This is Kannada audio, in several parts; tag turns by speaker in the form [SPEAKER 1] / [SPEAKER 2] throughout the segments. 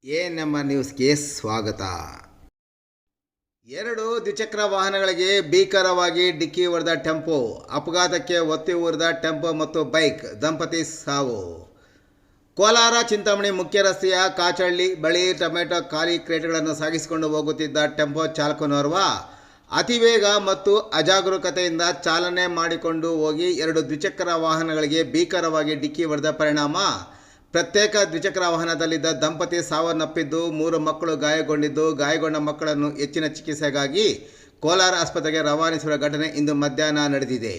[SPEAKER 1] ನಮ್ಮ ನ್ಯೂಸ್ಗೆ ಸ್ವಾಗತ. ಎರಡು ದ್ವಿಚಕ್ರ ವಾಹನಗಳಿಗೆ ಭೀಕರವಾಗಿ ಡಿಕ್ಕಿ ಹೊಡೆದ ಟೆಂಪೋ, ಅಪಘಾತಕ್ಕೆ ಒತ್ತಿ ಊರಿದ ಟೆಂಪೋ ಮತ್ತು ಬೈಕ್, ದಂಪತಿ ಸಾವು. ಕೋಲಾರ ಚಿಂತಾಮಣಿ ಮುಖ್ಯ ರಸ್ತೆಯ ಕಾಚಹಳ್ಳಿ ಬಳಿ ಟೊಮೆಟೊ ಖಾಲಿ ಕ್ರೇಟ್ಗಳನ್ನು ಸಾಗಿಸಿಕೊಂಡು ಹೋಗುತ್ತಿದ್ದ ಟೆಂಪೋ ಚಾಲಕನೋರ್ವ ಅತಿವೇಗ ಮತ್ತು ಅಜಾಗರೂಕತೆಯಿಂದ ಚಾಲನೆ ಮಾಡಿಕೊಂಡು ಹೋಗಿ ಎರಡು ದ್ವಿಚಕ್ರ ವಾಹನಗಳಿಗೆ ಭೀಕರವಾಗಿ ಡಿಕ್ಕಿ ಹೊಡೆದ ಪರಿಣಾಮ ಪ್ರತ್ಯೇಕ ದ್ವಿಚಕ್ರ ವಾಹನದಲ್ಲಿದ್ದ ದಂಪತಿ ಸಾವನ್ನಪ್ಪಿದ್ದು, 3 ಮಕ್ಕಳು ಗಾಯಗೊಂಡಿದ್ದು, ಗಾಯಗೊಂಡ ಮಕ್ಕಳನ್ನು ಹೆಚ್ಚಿನ ಚಿಕಿತ್ಸೆಗಾಗಿ ಕೋಲಾರ ಆಸ್ಪತ್ರೆಗೆ ರವಾನಿಸುವ ಘಟನೆ ಇಂದು ಮಧ್ಯಾಹ್ನ ನಡೆದಿದೆ.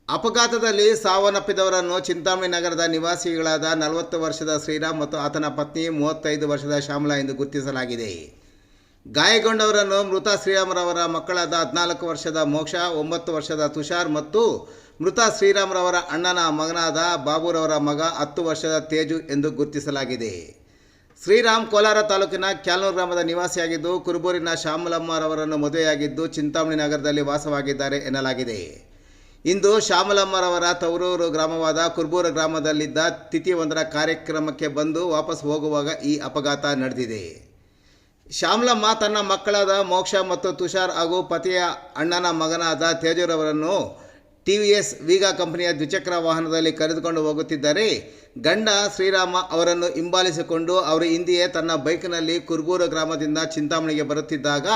[SPEAKER 1] ಅಪಘಾತದಲ್ಲಿ ಸಾವನ್ನಪ್ಪಿದವರನ್ನು ಚಿಂತಾಮಣಿ ನಗರದ ನಿವಾಸಿಗಳಾದ 40 ವರ್ಷದ ಶ್ರೀರಾಮ್ ಮತ್ತು ಆತನ ಪತ್ನಿ 35 ವರ್ಷದ ಶ್ಯಾಮಲಾ ಎಂದು ಗುರುತಿಸಲಾಗಿದೆ. ಗಾಯಗೊಂಡವರನ್ನು ಮೃತ ಶ್ರೀರಾಮ್ರವರ ಮಕ್ಕಳಾದ 14 ವರ್ಷದ ಮೋಕ್ಷ, 9 ವರ್ಷದ ತುಷಾರ್ ಮತ್ತು ಮೃತ ಶ್ರೀರಾಮ್ರವರ ಅಣ್ಣನ ಮಗನಾದ ಬಾಬುರವರ ಮಗ 10 ವರ್ಷದ ತೇಜು ಎಂದು ಗುರುತಿಸಲಾಗಿದೆ. ಶ್ರೀರಾಮ್ ಕೋಲಾರ ತಾಲೂಕಿನ ಕ್ಯಾಲ್ನೂರು ಗ್ರಾಮದ ನಿವಾಸಿಯಾಗಿದ್ದು, ಕುರುಬೂರಿನ ಶ್ಯಾಮಲಮ್ಮರವರನ್ನು ಮದುವೆಯಾಗಿದ್ದು ಚಿಂತಾಮಣಿ ನಗರದಲ್ಲಿ ವಾಸವಾಗಿದ್ದಾರೆ ಎನ್ನಲಾಗಿದೆ. ಇಂದು ಶ್ಯಾಮಲಮ್ಮರವರ ತವರೂರು ಗ್ರಾಮವಾದ ಕುರುಬೂರು ಗ್ರಾಮದಲ್ಲಿದ್ದ ತಿಥಿಯೊಂದರ ಕಾರ್ಯಕ್ರಮಕ್ಕೆ ಬಂದು ವಾಪಸ್ ಹೋಗುವಾಗ ಈ ಅಪಘಾತ ನಡೆದಿದೆ. ಶ್ಯಾಮಲಮ್ಮ ತನ್ನ ಮಕ್ಕಳಾದ ಮೋಕ್ಷ ಮತ್ತು ತುಷಾರ್ ಹಾಗೂ ಪತಿಯ ಅಣ್ಣನ ಮಗನಾದ ತೇಜುರವರನ್ನು TVS ವೀಗಾ ಕಂಪನಿಯ ದ್ವಿಚಕ್ರ ವಾಹನದಲ್ಲಿ ಕರೆದುಕೊಂಡು ಹೋಗುತ್ತಿದ್ದರೆ, ಗಂಡ ಶ್ರೀರಾಮ ಅವರನ್ನು ಹಿಂಬಾಲಿಸಿಕೊಂಡು ಅವರು ಹಿಂದೆಯೇ ತನ್ನ ಬೈಕ್ನಲ್ಲಿ ಕುರುಬೂರು ಗ್ರಾಮದಿಂದ ಚಿಂತಾಮಣಿಗೆ ಬರುತ್ತಿದ್ದಾಗ,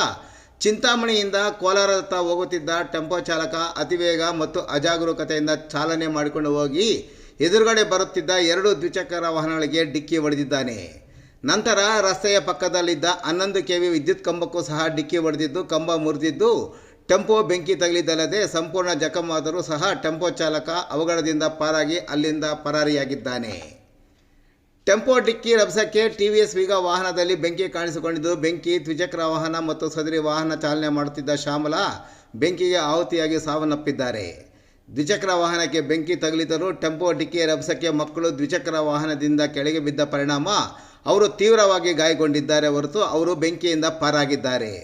[SPEAKER 1] ಚಿಂತಾಮಣಿಯಿಂದ ಕೋಲಾರದತ್ತ ಹೋಗುತ್ತಿದ್ದ ಟೆಂಪೋ ಚಾಲಕ ಅತಿವೇಗ ಮತ್ತು ಅಜಾಗರೂಕತೆಯಿಂದ ಚಾಲನೆ ಮಾಡಿಕೊಂಡು ಹೋಗಿ ಎದುರುಗಡೆ ಬರುತ್ತಿದ್ದ 2 ದ್ವಿಚಕ್ರ ವಾಹನಗಳಿಗೆ ಡಿಕ್ಕಿ ಹೊಡೆದಿದ್ದಾನೆ. ನಂತರ ರಸ್ತೆಯ ಪಕ್ಕದಲ್ಲಿದ್ದ 11 kV ವಿದ್ಯುತ್ ಕಂಬಕ್ಕೂ ಸಹ ಡಿಕ್ಕಿ ಹೊಡೆದಿದ್ದು, ಕಂಬ ಮುರಿದಿದ್ದು, ಟೆಂಪೋ ಬೆಂಕಿ ತಗುಲಿದ್ದಲ್ಲದೆ ಸಂಪೂರ್ಣ ಜಖಮಾದರೂ ಸಹ ಟೆಂಪೋ ಚಾಲಕ ಅವಘಡದಿಂದ ಪಾರಾಗಿ ಅಲ್ಲಿಂದ ಪರಾರಿಯಾಗಿದ್ದಾನೆ. ಟೆಂಪೋ ಡಿಕ್ಕಿ ರಭಸಕ್ಕೆ TVS ವೀಗಾ ವಾಹನದಲ್ಲಿ ಬೆಂಕಿ ಕಾಣಿಸಿಕೊಂಡಿದ್ದು, ಬೆಂಕಿ ದ್ವಿಚಕ್ರ ವಾಹನ ಮತ್ತು ಸದರಿ ವಾಹನ ಚಾಲನೆ ಮಾಡುತ್ತಿದ್ದ ಶ್ಯಾಮಲಾ ಬೆಂಕಿಗೆ ಆಹುತಿಯಾಗಿ ಸಾವನ್ನಪ್ಪಿದ್ದಾರೆ. ದ್ವಿಚಕ್ರ ವಾಹನಕ್ಕೆ ಬೆಂಕಿ ತಗುಲಿದರೂ ಟೆಂಪೋ ಡಿಕ್ಕಿ ರಭಸಕ್ಕೆ ಮಕ್ಕಳು ದ್ವಿಚಕ್ರ ವಾಹನದಿಂದ ಕೆಳಗೆ ಬಿದ್ದ ಪರಿಣಾಮ ಅವರು ತೀವ್ರವಾಗಿ ಗಾಯಗೊಂಡಿದ್ದಾರೆ ಹೊರತು ಅವರು ಬೆಂಕಿಯಿಂದ ಪಾರಾಗಿದ್ದಾರೆ.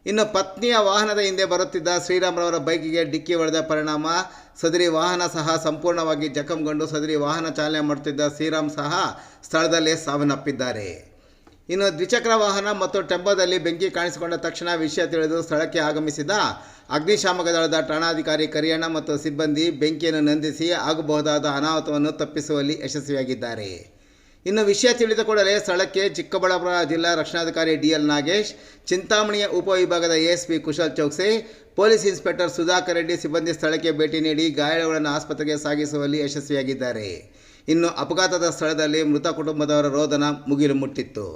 [SPEAKER 1] ಇನ್ನು ಪತ್ನಿಯ ವಾಹನದ ಹಿಂದೆ ಬರುತ್ತಿದ್ದ ಶ್ರೀರಾಮ್ರವರ ಬೈಕಿಗೆ ಡಿಕ್ಕಿ ಹೊಡೆದ ಪರಿಣಾಮ ಸದರಿ ವಾಹನ ಸಹ ಸಂಪೂರ್ಣವಾಗಿ ಜಖಂಗೊಂಡು ಸದರಿ ವಾಹನ ಚಾಲನೆ ಮಾಡುತ್ತಿದ್ದ ಶ್ರೀರಾಮ್ ಸಹ ಸ್ಥಳದಲ್ಲೇ ಸಾವನ್ನಪ್ಪಿದ್ದಾರೆ. ಇನ್ನು ದ್ವಿಚಕ್ರ ವಾಹನ ಮತ್ತು ಟೆಂಪೋದಲ್ಲಿ ಬೆಂಕಿ ಕಾಣಿಸಿಕೊಂಡ ತಕ್ಷಣ ವಿಷಯ ತಿಳಿದು ಸ್ಥಳಕ್ಕೆ ಆಗಮಿಸಿದ ಅಗ್ನಿಶಾಮಕ ದಳದ ಠಾಣಾಧಿಕಾರಿ ಕರಿಯಣ್ಣ ಮತ್ತು ಸಿಬ್ಬಂದಿ ಬೆಂಕಿಯನ್ನು ನಂದಿಸಿ ಆಗಬಹುದಾದ ಅನಾಹುತವನ್ನು ತಪ್ಪಿಸುವಲ್ಲಿ ಯಶಸ್ವಿಯಾಗಿದ್ದಾರೆ. ಇನ್ನು ವಿಷಯ ತಿಳಿದ ಕೂಡಲೇ ಸ್ಥಳಕ್ಕೆ ಚಿಕ್ಕಬಳ್ಳಾಪುರ ಜಿಲ್ಲಾ ರಕ್ಷಣಾಧಿಕಾರಿ DL ನಾಗೇಶ್, ಚಿಂತಾಮಣಿಯ ಉಪವಿಭಾಗದ ASP Kushal Chouksey, police inspector Sudhakar Reddy ಸಿಬ್ಬಂದಿ ಸ್ಥಳಕ್ಕೆ ಭೇಟಿ ನೀಡಿ ಗಾಯಾಳುಗಳನ್ನು ಆಸ್ಪತ್ರೆಗೆ ಸಾಗಿಸುವಲ್ಲಿ ಯಶಸ್ವಿಯಾಗಿದ್ದಾರೆ. ಇನ್ನು ಅಪಘಾತದ ಸ್ಥಳದಲ್ಲಿ ಮೃತ ಕುಟುಂಬದವರ ರೋದನ ಮುಗಿಲು ಮುಟ್ಟಿತ್ತು.